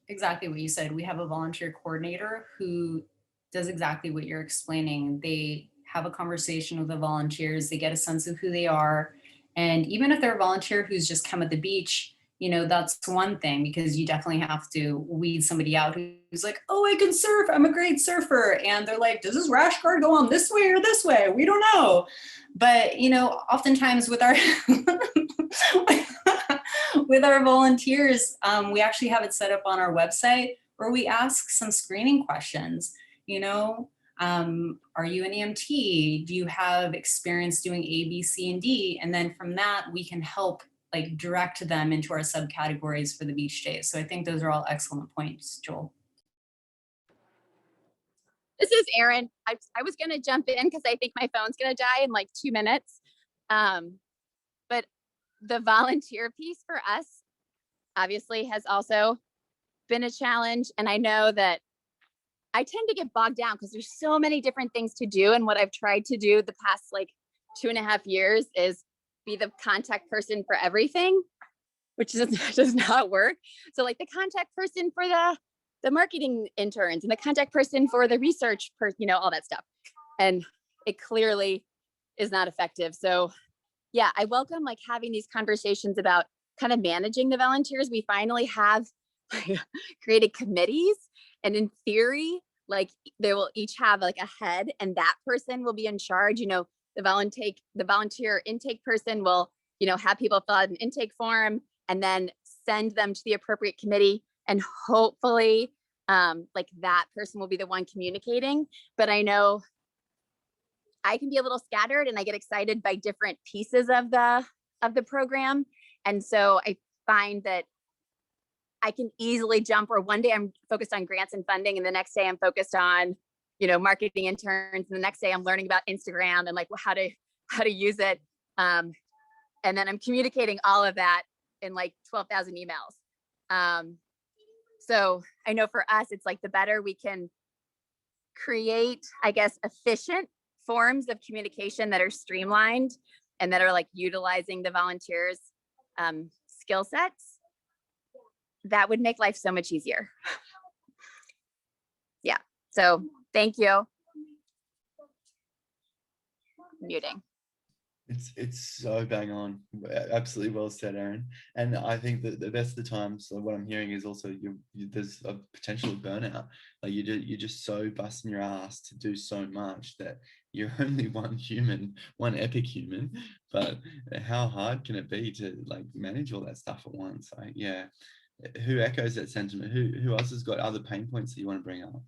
Speaker 1: exactly what you said. We have a volunteer coordinator who does exactly what you're explaining. They have a conversation with the volunteers, they get a sense of who they are. And even if they're a volunteer who's just come at the beach, that's one thing, because you definitely have to weed somebody out who's like, oh, I can surf, I'm a great surfer. And they're like, does this rash guard go on this way or this way? We don't know. But, oftentimes with our with our volunteers, we actually have it set up on our website where we ask some screening questions. Are you an EMT? Do you have experience doing A, B, C, and D? And then from that, we can help direct them into our subcategories for the beach days. So I think those are all excellent points, Joel.
Speaker 3: This is Erin. I was going to jump in because I think my phone's going to die in like 2 minutes. But the volunteer piece for us obviously has also been a challenge. And I know that I tend to get bogged down because there's so many different things to do. And what I've tried to do the past 2.5 years is be the contact person for everything, which does not work. So the contact person for the marketing interns and the contact person for the research person, all that stuff. And it clearly is not effective. So yeah, I welcome having these conversations about kind of managing the volunteers. We finally have created committees, and in theory, they will each have a head, and that person will be in charge. The volunteer intake person will, have people fill out an intake form and then send them to the appropriate committee. And hopefully that person will be the one communicating. But I know I can be a little scattered and I get excited by different pieces of the program. And so I find that I can easily jump, or one day I'm focused on grants and funding, and the next day I'm focused on marketing interns, and the next day I'm learning about Instagram and how to use it, and then I'm communicating all of that in 12,000 emails. So I know for us it's the better we can create, I guess, efficient forms of communication that are streamlined and that are utilizing the volunteers skill sets, that would make life so much easier. Yeah, so thank you. Muting.
Speaker 2: It's so bang on. Absolutely well said, Erin. And I think that the best of the times, so what I'm hearing is also there's a potential of burnout. You're just so busting your ass to do so much that you're only one human, one epic human. But how hard can it be to manage all that stuff at once? Yeah. Who echoes that sentiment? Who else has got other pain points that you want to bring up?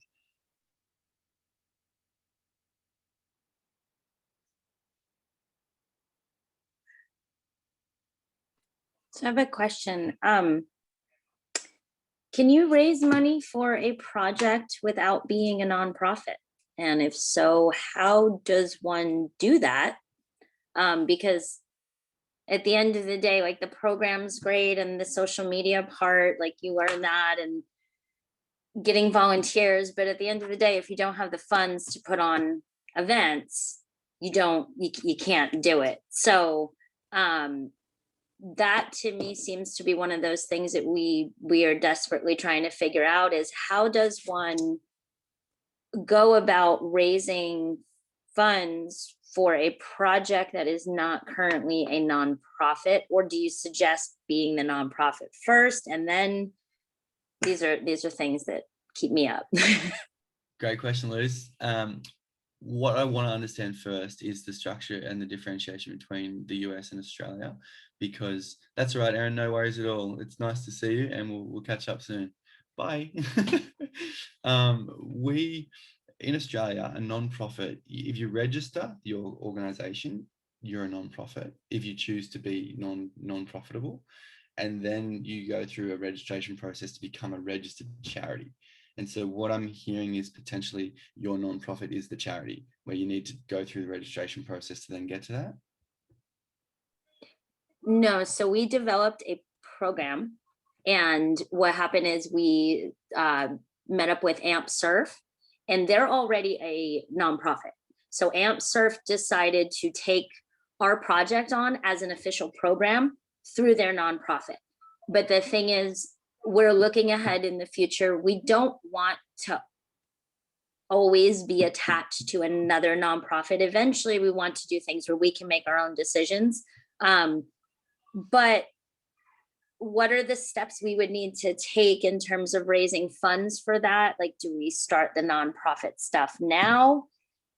Speaker 5: So I have a question. Can you raise money for a project without being a nonprofit? And if so, how does one do that? Because at the end of the day, the program's great and the social media part, you learn that and getting volunteers. But at the end of the day, if you don't have the funds to put on events, you can't do it. So that to me seems to be one of those things that we are desperately trying to figure out, is how does one go about raising funds for a project that is not currently a nonprofit? Or do you suggest being the nonprofit first, and then these are things that keep me up?
Speaker 2: Great question, Liz. What I want to understand first is the structure and the differentiation between the US and Australia, because that's all right, Erin, no worries at all. It's nice to see you, and we'll catch up soon. Bye. We, in Australia, a non-profit, if you register your organization, you're a non-profit. If you choose to be non-profitable, and then you go through a registration process to become a registered charity. And so what I'm hearing is potentially your nonprofit is the charity, where you need to go through the registration process to then get to that.
Speaker 5: No, so we developed a program, and what happened is we met up with AMP Surf, and they're already a nonprofit. So AMP Surf decided to take our project on as an official program through their nonprofit. But the thing is, we're looking ahead in the future. We don't want to always be attached to another nonprofit. Eventually, we want to do things where we can make our own decisions. But what are the steps we would need to take in terms of raising funds for that? Like, do we start the nonprofit stuff now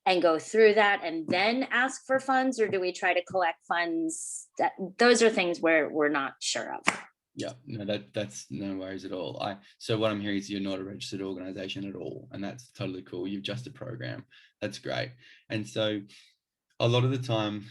Speaker 5: and go through that and then ask for funds, or do we try to collect funds? Those are things where we're not sure of.
Speaker 2: Yeah, no, that's no worries at all. So what I'm hearing is you're not a registered organization at all, and that's totally cool. You've just a program. That's great. And so a lot of the time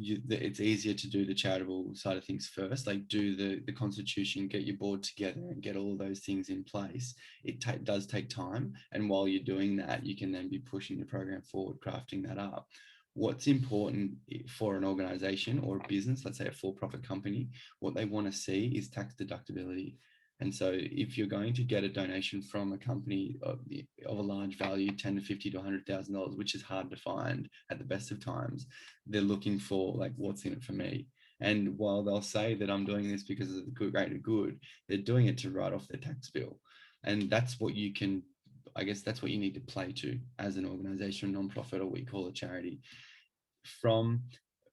Speaker 2: it's easier to do the charitable side of things first, like do the constitution, get your board together and get all of those things in place. It does take time, and while you're doing that, you can then be pushing the program forward, crafting that up. What's important for an organization or a business, let's say a for-profit company, what they want to see is tax deductibility. And so if you're going to get a donation from a company of a large value, 10 to 50 to $100,000, which is hard to find at the best of times, they're looking for like, what's in it for me? And while they'll say that I'm doing this because of the greater good, they're doing it to write off their tax bill. And that's what you can, I guess that's what you need to play to as an organization, nonprofit, or what we call a charity. From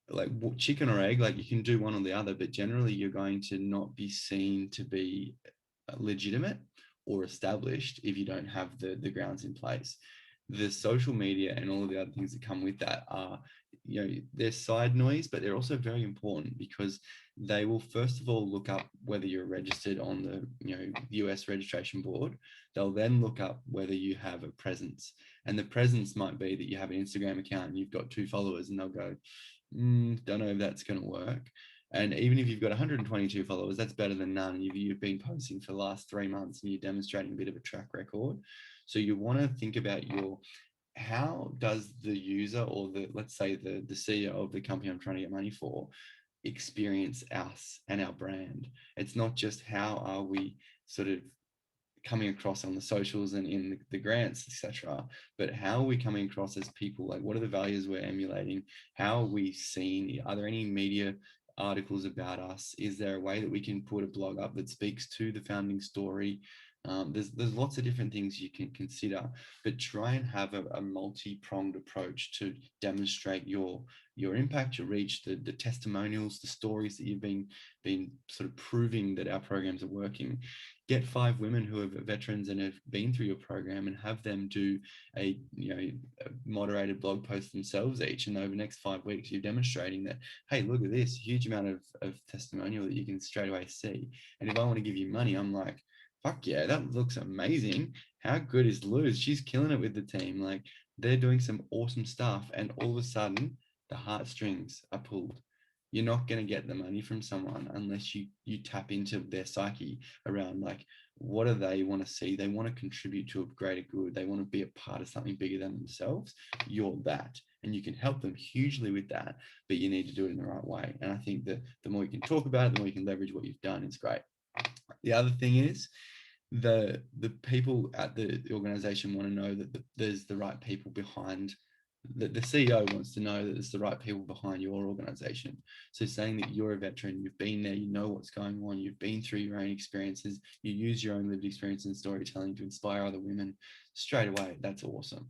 Speaker 2: like chicken or egg, like you can do one or the other, but generally you're going to not be seen to be legitimate or established if you don't have the grounds in place. The social media and all of the other things that come with that are, you know, they're side noise, but they're also very important because they will first of all look up whether you're registered on the, you know, US registration board. They'll then look up whether you have a presence, and the presence might be that you have an Instagram account and you've got 2 followers, and they'll go, don't know if that's going to work. And even if you've got 122 followers, that's better than none. You've been posting for the last 3 months and you're demonstrating a bit of a track record. So you want to think about how does the user or let's say the CEO of the company I'm trying to get money for experience us and our brand. It's not just how are we sort of coming across on the socials and in the grants, etc., but how are we coming across as people? Like, what are the values we're emulating? How are we seen? Are there any media articles about us? Is there a way that we can put a blog up that speaks to the founding story? There's lots of different things you can consider, but try and have a multi-pronged approach to demonstrate your impact, your reach, the testimonials, the stories that you've been sort of proving that our programs are working. Get 5 women who are veterans and have been through your program and have them do a moderated blog post themselves each, and over the next 5 weeks you're demonstrating that, hey, look at this huge amount of testimonial that you can straight away see. And if I want to give you money, I'm like, fuck yeah, that looks amazing. How good is Luz? She's killing it with the team. Like, they're doing some awesome stuff, and all of a sudden the heartstrings are pulled. You're not going to get the money from someone unless you tap into their psyche around, like, what do they want to see? They want to contribute to a greater good. They want to be a part of something bigger than themselves. You're that, and you can help them hugely with that, but you need to do it in the right way. And I think that the more you can talk about it, the more you can leverage what you've done is great. The other thing is, the people at the organization want to know that there's the right people behind. The CEO wants to know that there's the right people behind your organization. So saying that you're a veteran, you've been there, you know what's going on, you've been through your own experiences, you use your own lived experience and storytelling to inspire other women, straight away, that's awesome.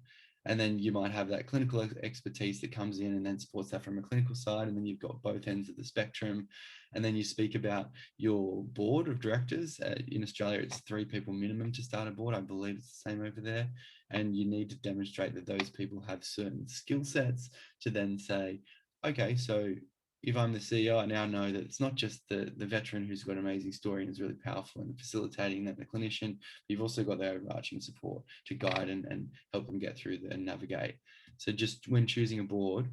Speaker 2: And then you might have that clinical expertise that comes in and then supports that from a clinical side. And then you've got both ends of the spectrum. And then you speak about your board of directors. In Australia, it's 3 people minimum to start a board. I believe it's the same over there. And you need to demonstrate that those people have certain skill sets to then say, okay, so if I'm the CEO, I now know that it's not just the veteran who's got an amazing story and is really powerful and facilitating that, the clinician, you've also got the overarching support to guide and help them get through and navigate. So just when choosing a board,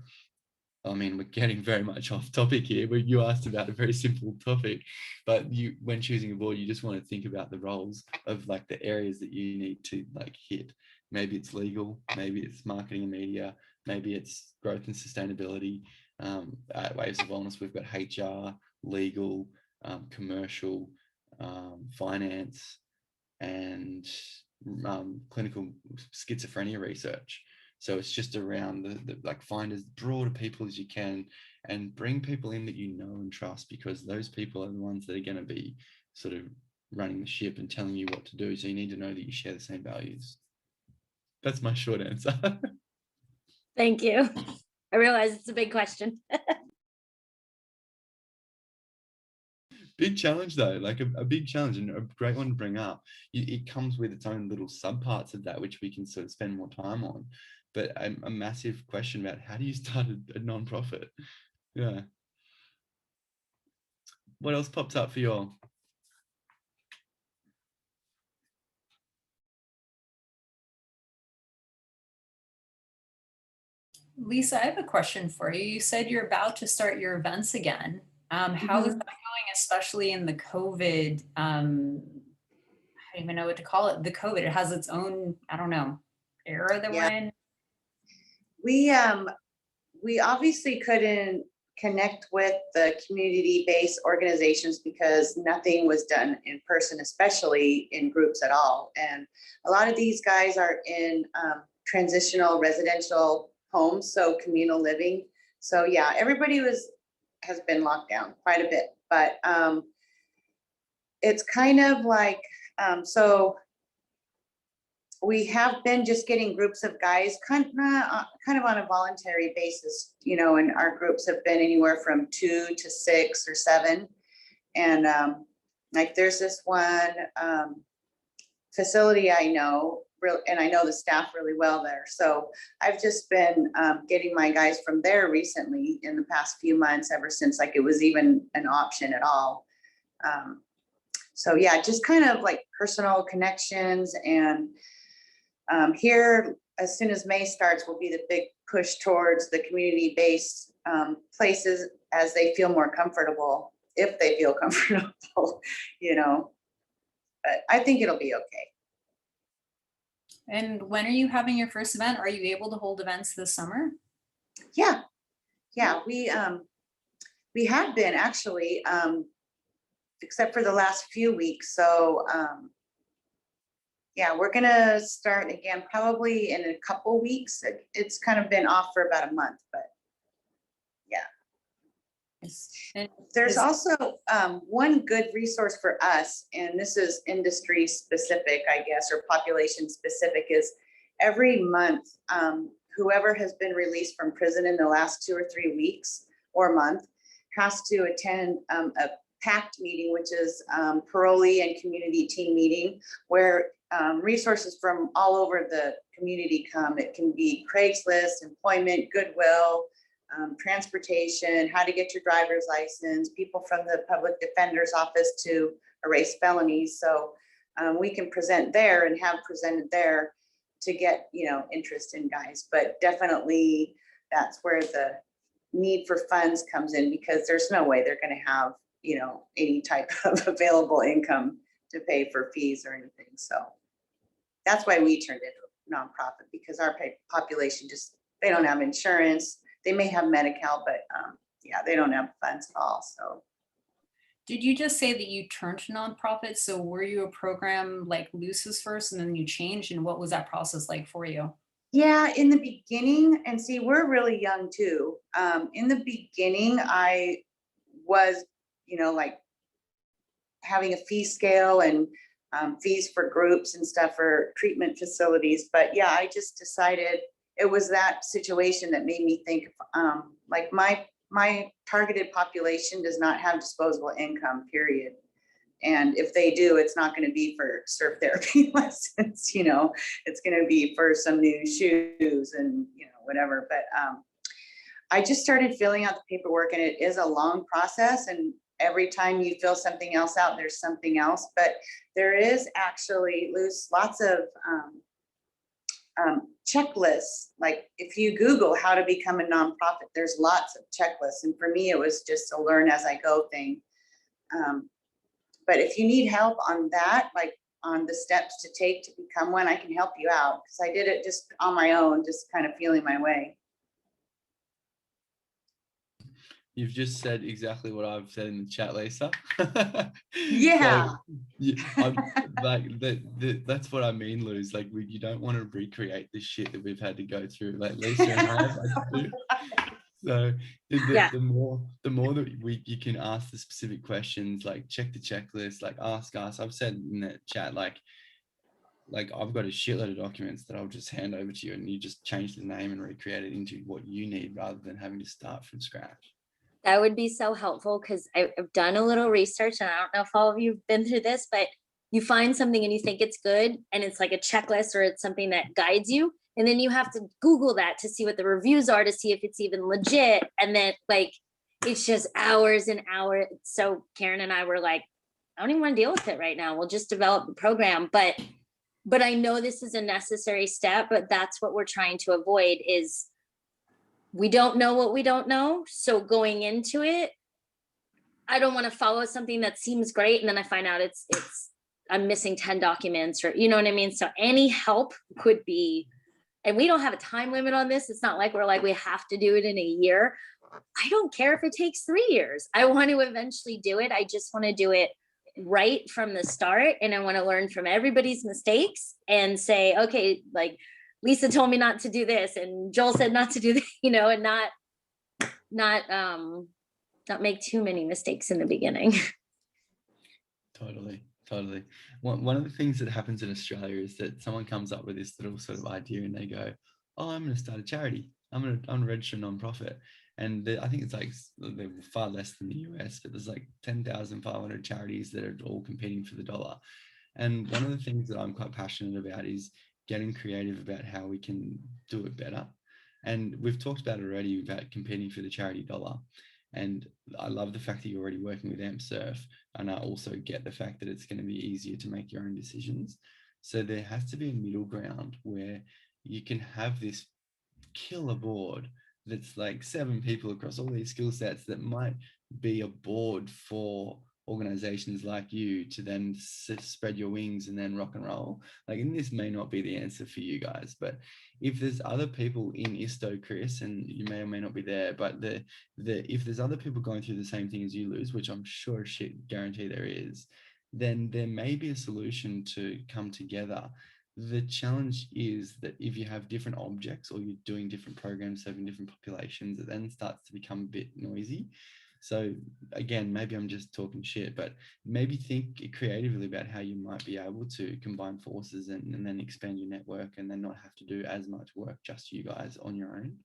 Speaker 2: I mean, we're getting very much off topic here, but you asked about a very simple topic, but when choosing a board, you just want to think about the roles of like the areas that you need to like hit. Maybe it's legal, maybe it's marketing and media, maybe it's growth and sustainability. At Waves of Wellness, we've got HR, legal, commercial, finance, and clinical schizophrenia research. So it's just around the like, find as broad a people as you can and bring people in that you know and trust, because those people are the ones that are going to be sort of running the ship and telling you what to do. So you need to know that you share the same values. That's my short answer.
Speaker 5: Thank you. I realize it's a big question.
Speaker 2: Big challenge though, like a big challenge and a great one to bring up. It comes with its own little subparts of that, which we can sort of spend more time on. But a massive question about how do you start a non-profit? Yeah. What else pops up for you all?
Speaker 1: Lisa, I have a question for you. You said you're about to start your events again. How is that going, especially in the COVID? I don't even know what to call it. The COVID, it has its own, I don't know, era that we're
Speaker 4: Yeah.
Speaker 1: in.
Speaker 4: We obviously couldn't connect with the community-based organizations because nothing was done in person, especially in groups at all. And a lot of these guys are in transitional residential homes, so communal living. So yeah, everybody has been locked down quite a bit, but it's kind of like, so we have been just getting groups of guys kind of on a voluntary basis, you know, and our groups have been anywhere from 2 to 6 or 7. And like there's this one facility I know, and I know the staff really well there. So I've just been getting my guys from there recently in the past few months, ever since like it was even an option at all. So yeah, just kind of like personal connections. And here, as soon as May starts, will be the big push towards the community-based places as they feel more comfortable, if they feel comfortable, you know. But I think it'll be okay.
Speaker 1: And when are you having your first event? Are you able to hold events this summer?
Speaker 4: Yeah, we have been actually, except for the last few weeks. So yeah, we're gonna start again probably in a couple weeks. It's kind of been off for about a month, but yeah.
Speaker 1: And
Speaker 4: There's
Speaker 1: is-
Speaker 4: also one good resource for us, and this is industry specific, I guess, or population specific, is every month, whoever has been released from prison in the last 2 or 3 weeks or month has to attend a PACT meeting, which is parolee and community team meeting, where resources from all over the community come. It can be Craigslist, employment, Goodwill, transportation, how to get your driver's license, people from the public defender's office to erase felonies. So we can present there and have presented there to get, you know, interest in guys. But definitely that's where the need for funds comes in, because there's no way they're going to have, you know, any type of available income to pay for fees or anything. So that's why we turned it a nonprofit, because our population just, they don't have insurance. They may have Medi-Cal, but yeah, they don't have funds at all. So
Speaker 1: did you just say that you turned to nonprofit? So were you a program like Luce's first and then you changed? And what was that process like for you?
Speaker 4: yeah, in the beginning, and see, we're really young too. In the beginning, I was, you know, like having a fee scale and fees for groups and stuff for treatment facilities. But yeah, I just decided it was that situation that made me think, like my targeted population does not have disposable income, period. And if they do, it's not going to be for surf therapy lessons, you know, it's going to be for some new shoes and, you know, whatever. But I just started filling out the paperwork, and it is a long process. And every time you fill something else out, there's something else. But there is actually lots of checklists. Like if you Google how to become a nonprofit, there's lots of checklists. And for me, it was just a learn as I go thing. But if you need help on that, like on the steps to take to become one, I can help you out, because I did it just on my own, just kind of feeling my way.
Speaker 2: You've just said exactly what I've said in the chat, Lisa.
Speaker 4: Yeah.
Speaker 2: So, yeah, like that's what I mean, Luz. Like you don't want to recreate the shit that we've had to go through. Like Lisa and I have had to do. So the more that you can ask the specific questions, like check the checklist, like ask us. I've said in that chat, like I've got a shitload of documents that I'll just hand over to you, and you just change the name and recreate it into what you need, rather than having to start from scratch.
Speaker 5: That would be so helpful because I've done a little research and I don't know if all of you have been through this, but you find something and you think it's good and it's like a checklist or it's something that guides you. And then you have to Google that to see what the reviews are, to see if it's even legit. And then like, it's just hours and hours. So Karen and I were like, I don't even want to deal with it right now. We'll just develop the program. But I know this is a necessary step, but that's what we're trying to avoid is we don't know what we don't know. So going into it, I don't want to follow something that seems great. And then I find out I'm missing 10 documents or, you know what I mean? So any help could be, and we don't have a time limit on this. It's not like we're like, we have to do it in a year. I don't care if it takes 3 years. I want to eventually do it. I just want to do it right from the start. And I want to learn from everybody's mistakes and say, okay, like Lisa told me not to do this and Joel said not to do this, you know, and not make too many mistakes in the beginning.
Speaker 2: Totally. One of the things that happens in Australia is that someone comes up with this little sort of idea and they go, oh, I'm going to start a charity. I'm going to register a nonprofit. And I think it's like they're far less than the US, but there's like 10,500 charities that are all competing for the dollar. And one of the things that I'm quite passionate about is getting creative about how we can do it better. And we've talked about it already about competing for the charity dollar. And I love the fact that you're already working with AmpSurf. And I also get the fact that it's going to be easier to make your own decisions. So there has to be a middle ground where you can have this killer board that's like 7 people across all these skill sets that might be a board for organizations like you to then spread your wings and then rock and roll. Like, and this may not be the answer for you guys, but if there's other people in ISTO, Chris, and you may or may not be there, but if there's other people going through the same thing as you, Luz, which I'm sure shit guarantee there is, then there may be a solution to come together. The challenge is that if you have different objects or you're doing different programs serving different populations, it then starts to become a bit noisy. So again, maybe I'm just talking shit, but maybe think creatively about how you might be able to combine forces and then expand your network and then not have to do as much work just you guys on your own.